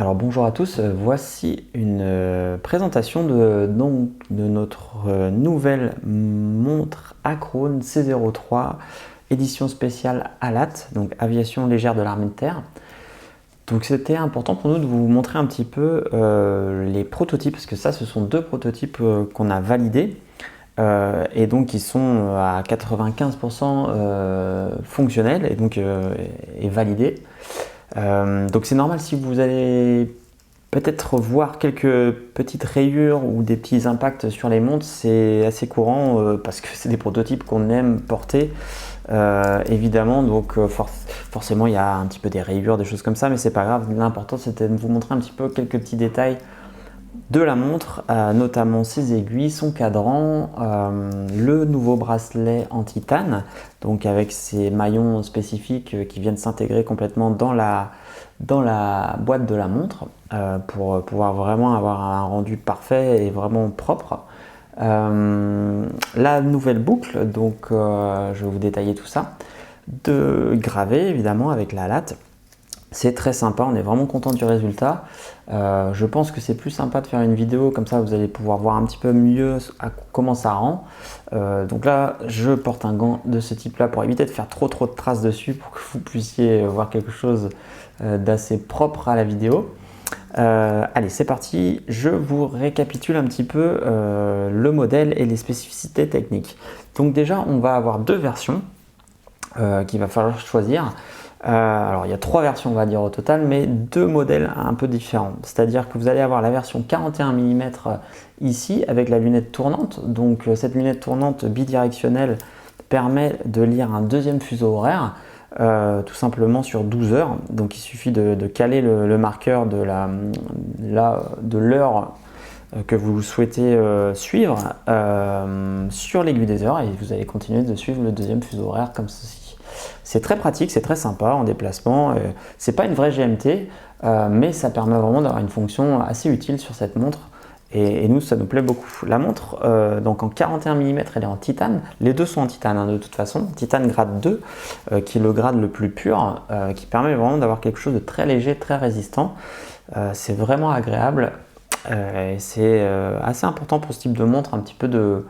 Alors bonjour à tous, voici une présentation de notre nouvelle montre Acrone C03 édition spéciale ALAT, donc Aviation légère de l'armée de terre. Donc c'était important pour nous de vous montrer un petit peu les prototypes, parce que ça ce sont deux prototypes qu'on a validés et donc qui sont à 95% fonctionnels et donc et validés. Donc c'est normal si vous allez peut-être voir quelques petites rayures ou des petits impacts sur les montres, c'est assez courant parce que c'est des prototypes qu'on aime porter évidemment, donc forcément il y a un petit peu des rayures, des choses comme ça, mais c'est pas grave. L'important c'était de vous montrer un petit peu quelques petits détails de la montre, notamment ses aiguilles, son cadran, le nouveau bracelet en titane, donc avec ces maillons spécifiques qui viennent s'intégrer complètement dans la boîte de la montre pour pouvoir vraiment avoir un rendu parfait et vraiment propre. La nouvelle boucle, donc je vais vous détailler tout ça, de gravé évidemment avec la latte. C'est très sympa, on est vraiment content du résultat. Je pense que c'est plus sympa de faire une vidéo, comme ça vous allez pouvoir voir un petit peu mieux comment ça rend. Donc là, je porte un gant de ce type là pour éviter de faire trop de traces dessus, pour que vous puissiez voir quelque chose d'assez propre à la vidéo. Allez, c'est parti, je vous récapitule un petit peu le modèle et les spécificités techniques. Donc déjà, on va avoir deux versions qu'il va falloir choisir. Alors il y a trois versions on va dire au total, mais deux modèles un peu différents. C'est-à-dire que vous allez avoir la version 41 mm ici avec la lunette tournante. Donc cette lunette tournante bidirectionnelle permet de lire un deuxième fuseau horaire, tout simplement sur 12 heures. Donc il suffit de caler le marqueur de l'heure que vous souhaitez suivre sur l'aiguille des heures et vous allez continuer de suivre le deuxième fuseau horaire comme ceci. C'est très pratique, c'est très sympa en déplacement. C'est pas une vraie GMT, mais ça permet vraiment d'avoir une fonction assez utile sur cette montre. Et nous, ça nous plaît beaucoup. La montre, donc en 41 mm, elle est en titane. Les deux sont en titane hein, de toute façon. Titane grade 2, qui est le grade le plus pur, qui permet vraiment d'avoir quelque chose de très léger, très résistant. C'est vraiment agréable. Et c'est assez important pour ce type de montre, un petit peu de...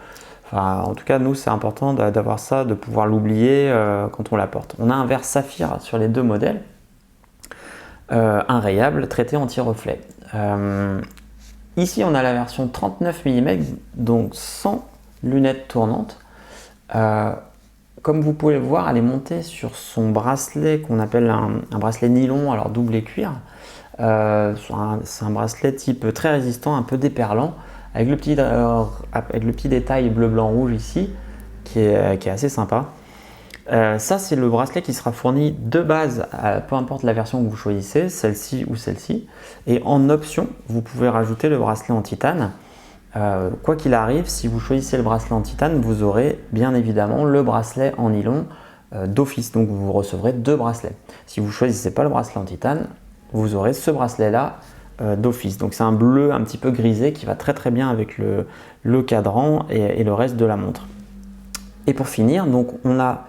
Enfin, en tout cas, nous, c'est important d'avoir ça, de pouvoir l'oublier quand on la porte. On a un verre saphir sur les deux modèles, un rayable traité anti-reflet. Ici, on a la version 39 mm, donc sans lunettes tournantes. Comme vous pouvez le voir, elle est montée sur son bracelet qu'on appelle un bracelet nylon, alors doublé cuir. C'est un bracelet type très résistant, un peu déperlant, avec le petit détail bleu, blanc, rouge ici, qui est assez sympa. Ça, c'est le bracelet qui sera fourni de base, peu importe la version que vous choisissez, celle-ci ou celle-ci. Et en option, vous pouvez rajouter le bracelet en titane. Quoi qu'il arrive, si vous choisissez le bracelet en titane, vous aurez bien évidemment le bracelet en nylon d'office. Donc vous recevrez deux bracelets. Si vous ne choisissez pas le bracelet en titane, vous aurez ce bracelet-là d'office. Donc c'est un bleu un petit peu grisé qui va très bien avec le cadran et le reste de la montre. Et pour finir, donc on a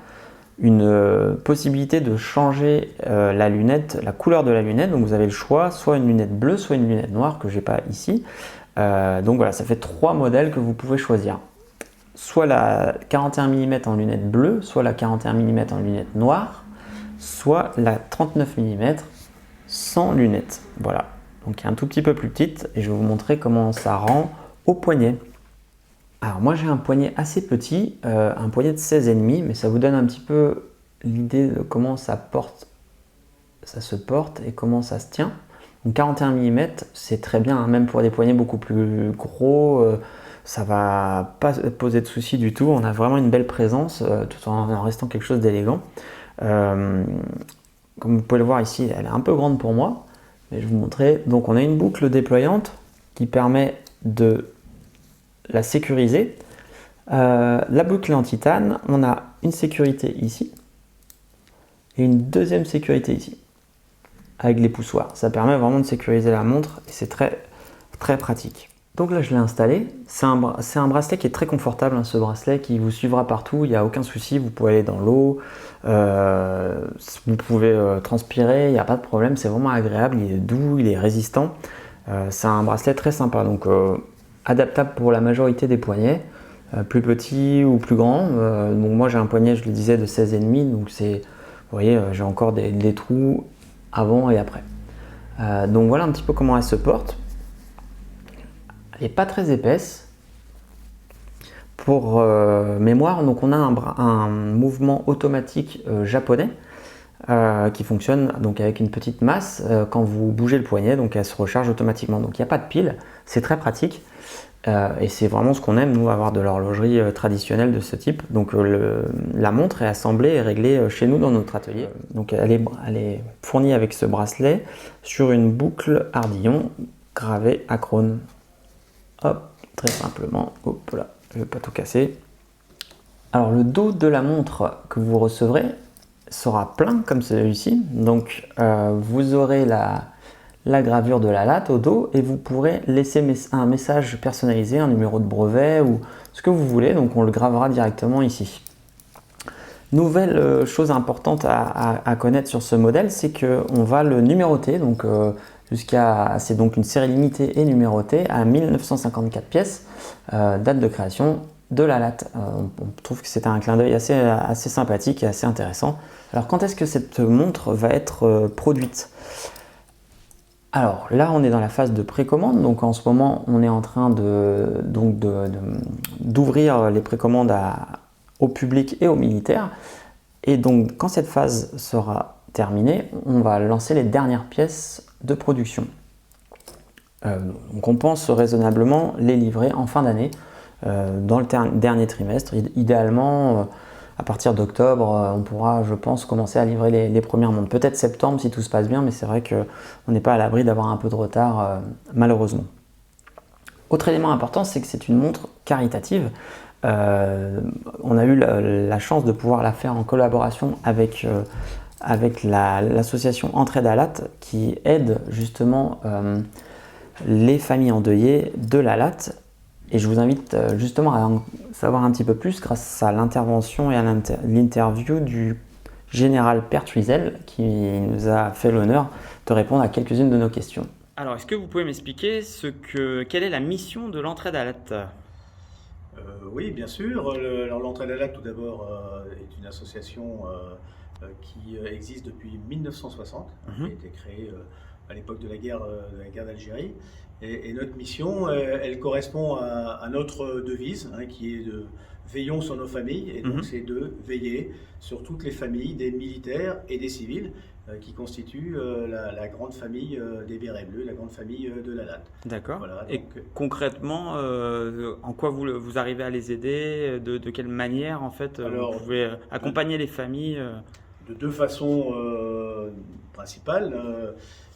une possibilité de changer la lunette, la couleur de la lunette. Donc vous avez le choix, soit une lunette bleue, soit une lunette noire que j'ai pas ici. Donc voilà, ça fait trois modèles que vous pouvez choisir. Soit la 41 mm en lunette bleue, soit la 41 mm en lunette noire, soit la 39 mm sans lunettes. Voilà. Donc un tout petit peu plus petite et je vais vous montrer comment ça rend au poignet. Alors moi j'ai un poignet assez petit, un poignet de 16,5, mais ça vous donne un petit peu l'idée de comment ça se porte et comment ça se tient. Donc 41 mm c'est très bien, hein, même pour des poignets beaucoup plus gros, ça va pas poser de soucis du tout. On a vraiment une belle présence tout en restant quelque chose d'élégant. Comme vous pouvez le voir ici, elle est un peu grande pour moi. Je vais vous montrer. Donc on a une boucle déployante qui permet de la sécuriser. La boucle est en titane, on a une sécurité ici et une deuxième sécurité ici avec les poussoirs. Ça permet vraiment de sécuriser la montre et c'est très pratique. Donc là, je l'ai installé. C'est un bracelet qui est très confortable, hein, ce bracelet qui vous suivra partout. Il n'y a aucun souci. Vous pouvez aller dans l'eau, vous pouvez transpirer. Il n'y a pas de problème. C'est vraiment agréable. Il est doux, il est résistant. C'est un bracelet très sympa. Donc adaptable pour la majorité des poignets, plus petits ou plus grands. Donc moi, j'ai un poignet, je le disais, de 16,5. Donc c'est, vous voyez, j'ai encore des trous avant et après. Donc voilà un petit peu comment elle se porte. Elle n'est pas très épaisse. Pour mémoire, donc on a un mouvement automatique japonais qui fonctionne donc avec une petite masse quand vous bougez le poignet, donc elle se recharge automatiquement. Donc il n'y a pas de pile, c'est très pratique et c'est vraiment ce qu'on aime, nous, avoir de l'horlogerie traditionnelle de ce type. Donc la montre est assemblée et réglée chez nous dans notre atelier. Donc elle est fournie avec ce bracelet sur une boucle Ardillon gravée Acrone. Hop, très simplement, hop là, je ne vais pas tout casser. Alors le dos de la montre que vous recevrez sera plein comme celui-ci. Donc vous aurez la gravure de la latte au dos et vous pourrez laisser un message personnalisé, un numéro de brevet ou ce que vous voulez. Donc on le gravera directement ici. Nouvelle chose importante à connaître sur ce modèle, c'est qu'on va le numéroter. Donc c'est donc une série limitée et numérotée à 1954 pièces, date de création de la latte. On trouve que c'est un clin d'œil assez sympathique et assez intéressant. Alors quand est-ce que cette montre va être produite? Alors là, on est dans la phase de précommande, donc en ce moment, on est en train d'ouvrir les précommandes au public et aux militaires. Et donc quand cette phase sera terminée, on va lancer les dernières pièces de production. Donc on pense raisonnablement les livrer en fin d'année, dans le dernier trimestre. Idéalement, à partir d'octobre, on pourra, je pense, commencer à livrer les premières montres. Peut-être septembre si tout se passe bien, mais c'est vrai qu'on n'est pas à l'abri d'avoir un peu de retard, malheureusement. Autre élément important, c'est que c'est une montre caritative. On a eu la chance de pouvoir la faire en collaboration avec l'association Entraide à Latte qui aide justement les familles endeuillées de la latte. Et je vous invite justement à en savoir un petit peu plus grâce à l'intervention et à l'interview du général Pertuizel qui nous a fait l'honneur de répondre à quelques-unes de nos questions. Alors, est-ce que vous pouvez m'expliquer quelle est la mission de l'Entraide à Latte? Oui, bien sûr. L'Entraide à Latte, tout d'abord, est une association qui existe depuis 1960, qui a été créée à l'époque de la guerre d'Algérie. Et notre mission, elle correspond à notre devise, hein, qui est de veillons sur nos familles. Et donc, c'est de veiller sur toutes les familles des militaires et des civils qui constituent la grande famille des bérets bleus, la grande famille de la latte. D'accord. Voilà, et concrètement, en quoi vous arrivez à les aider? De quelle manière, en fait, alors, vous pouvez accompagner les familles? De deux façons principales.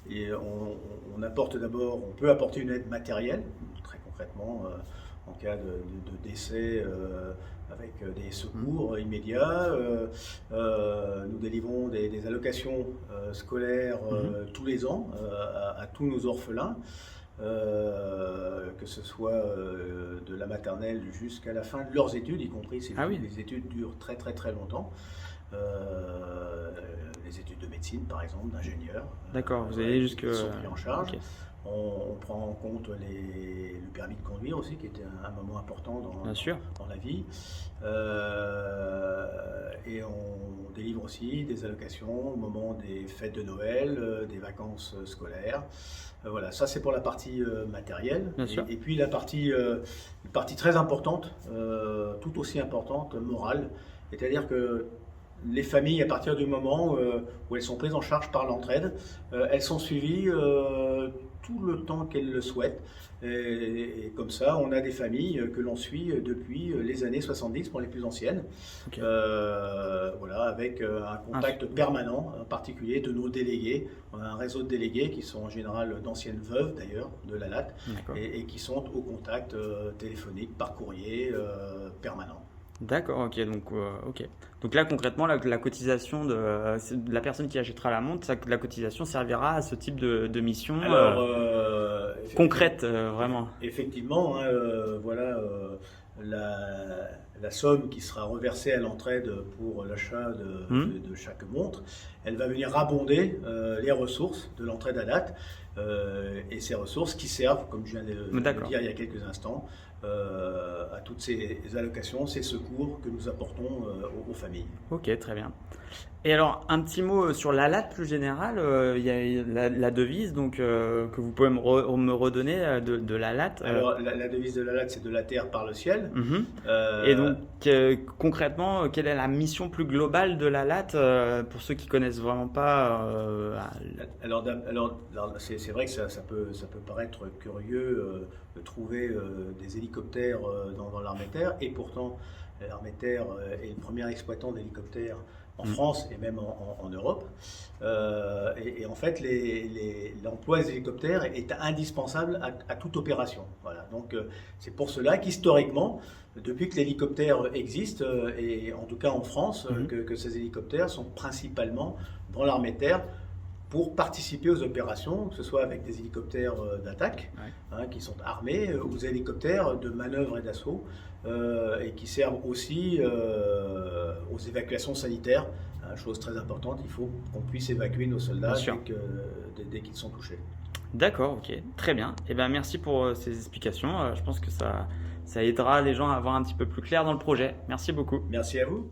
Et on apporte d'abord, on peut apporter une aide matérielle, très concrètement, en cas de décès avec des secours immédiats. Nous délivrons des allocations scolaires tous les ans à tous nos orphelins. Que ce soit de la maternelle jusqu'à la fin de leurs études, y compris si les études durent très très très longtemps. Les études de médecine, par exemple, d'ingénieur. D'accord, vous allez jusque... sont pris en charge. Okay. On prend en compte le permis de conduire aussi, qui était un moment important dans la vie. Et on délivre aussi des allocations au moment des fêtes de Noël, des vacances scolaires. Voilà, ça c'est pour la partie matérielle. Et puis une partie très importante, tout aussi importante, morale. C'est-à-dire que les familles, à partir du moment où elles sont prises en charge par l'entraide, elles sont suivies tout le temps qu'elles le souhaitent. Et comme ça, on a des familles que l'on suit depuis les années 70 pour les plus anciennes. Okay. Voilà, avec un contact permanent, en particulier de nos délégués. On a un réseau de délégués qui sont en général d'anciennes veuves d'ailleurs de la latte et qui sont au contact téléphonique par courrier permanent. D'accord, ok. Donc là, concrètement, la cotisation de la personne qui achètera la montre, la cotisation servira à ce type de mission concrète, vraiment. Effectivement, hein, voilà, la somme qui sera reversée à l'entraide pour l'achat de chaque montre, elle va venir abonder les ressources de l'entraide à date, et ces ressources qui servent, comme je viens de le dire il y a quelques instants, à toutes ces allocations, ces secours que nous apportons aux familles. Ok, très bien. Et alors, un petit mot sur l'ALAT plus général, il y a la devise donc, que vous pouvez me redonner de l'ALAT. Alors, la devise de l'ALAT, c'est de la terre par le ciel. Et donc, concrètement, quelle est la mission plus globale de l'ALAT pour ceux qui connaissent vraiment pas Alors, c'est vrai que ça peut paraître curieux de trouver des hélicoptères dans l'armée de terre, et pourtant, l'armée de terre est le premier exploitant d'hélicoptères en France et même en Europe. Et en fait, l'emploi des hélicoptères est indispensable à toute opération. Voilà. Donc, c'est pour cela qu'historiquement, depuis que l'hélicoptère existe, et en tout cas en France, que ces hélicoptères sont principalement dans l'armée de terre pour participer aux opérations, que ce soit avec des hélicoptères d'attaque, qui sont armés, ou des hélicoptères de manœuvre et d'assaut, et qui servent aussi aux évacuations sanitaires. Chose très importante, il faut qu'on puisse évacuer nos soldats dès qu'ils sont touchés. D'accord, ok, très bien. Eh ben, merci pour ces explications. Je pense que ça aidera les gens à avoir un petit peu plus clair dans le projet. Merci beaucoup. Merci à vous.